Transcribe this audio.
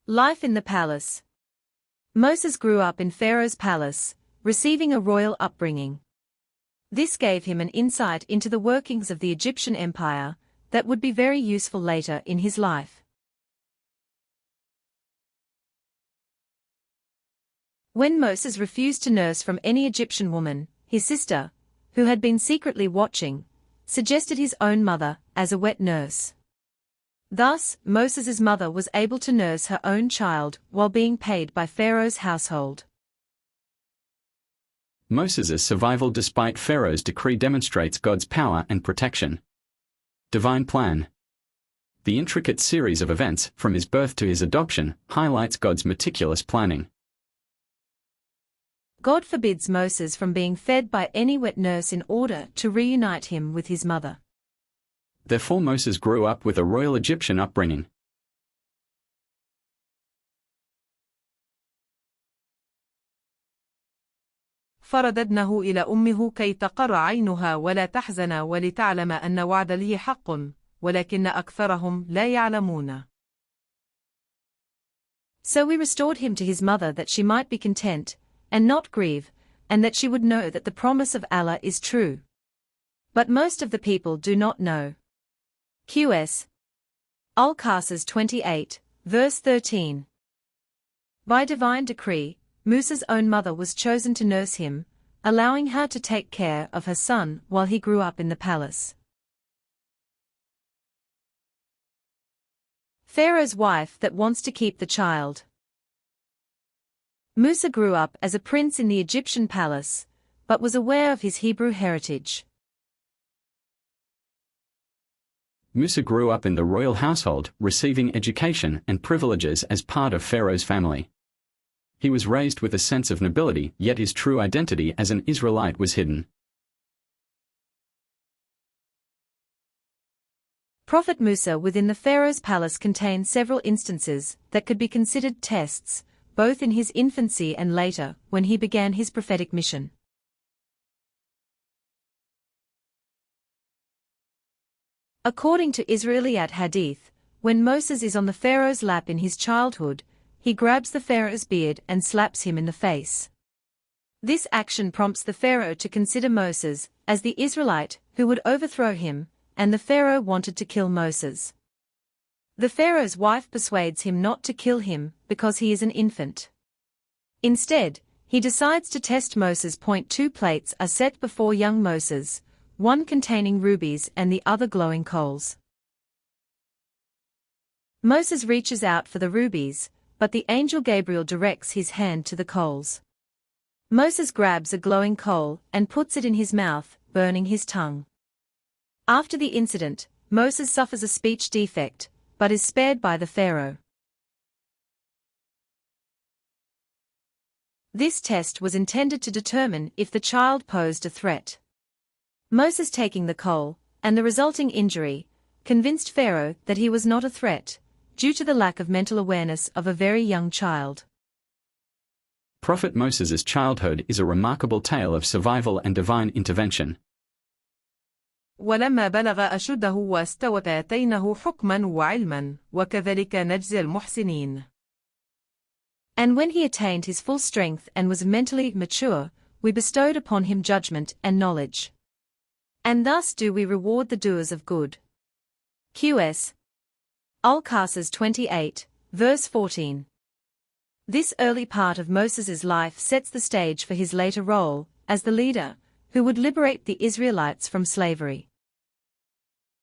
Life in the palace. Moses grew up in Pharaoh's palace, receiving a royal upbringing. This gave him an insight into the workings of the Egyptian empire that would be very useful later in his life. When Moses refused to nurse from any Egyptian woman, his sister, who had been secretly watching, suggested his own mother as a wet nurse. Thus, Moses's mother was able to nurse her own child while being paid by Pharaoh's household. Moses' survival despite Pharaoh's decree demonstrates God's power and protection. Divine plan. The intricate series of events, from his birth to his adoption, highlights God's meticulous planning. God forbids Moses from being fed by any wet nurse in order to reunite him with his mother. Therefore Moses grew up with a royal Egyptian upbringing. فرددناه إلى أمه كي تقر عينها ولا تحزن ولتعلم أن وعد الله حق ولكن أكثرهم لا يعلمون. So we restored him to his mother that she might be content, and not grieve, and that she would know that the promise of Allah is true. But most of the people do not know. QS. Al-Qasas 28, verse 13. By divine decree, Musa's own mother was chosen to nurse him, allowing her to take care of her son while he grew up in the palace. Pharaoh's wife that wants to keep the child. Musa grew up as a prince in the Egyptian palace, but was aware of his Hebrew heritage. Musa grew up in the royal household, receiving education and privileges as part of Pharaoh's family. He was raised with a sense of nobility, yet his true identity as an Israelite was hidden. Prophet Musa within the Pharaoh's palace contains several instances that could be considered tests, both in his infancy and later, when he began his prophetic mission. According to Israelite hadith, when Moses is on the Pharaoh's lap in his childhood, he grabs the Pharaoh's beard and slaps him in the face. This action prompts the Pharaoh to consider Moses as the Israelite who would overthrow him, and the Pharaoh wanted to kill Moses. The Pharaoh's wife persuades him not to kill him because he is an infant. Instead, he decides to test Moses. 2 plates are set before young Moses, one containing rubies and the other glowing coals. Moses reaches out for the rubies, but the angel Gabriel directs his hand to the coals. Moses grabs a glowing coal and puts it in his mouth, burning his tongue. After the incident, Moses suffers a speech defect, but is spared by the Pharaoh. This test was intended to determine if the child posed a threat. Moses taking the coal, and the resulting injury, convinced Pharaoh that he was not a threat, due to the lack of mental awareness of a very young child. Prophet Moses' childhood is a remarkable tale of survival and divine intervention. ولما بلغ أشده واستوى آتيناه حكما وعلما وكذلك نجزي المحسنين. And when he attained his full strength and was mentally mature, we bestowed upon him judgment and knowledge. And thus do we reward the doers of good. QS. Al-Qasas 28, verse 14. This early part of Moses' life sets the stage for his later role as the leader who would liberate the Israelites from slavery.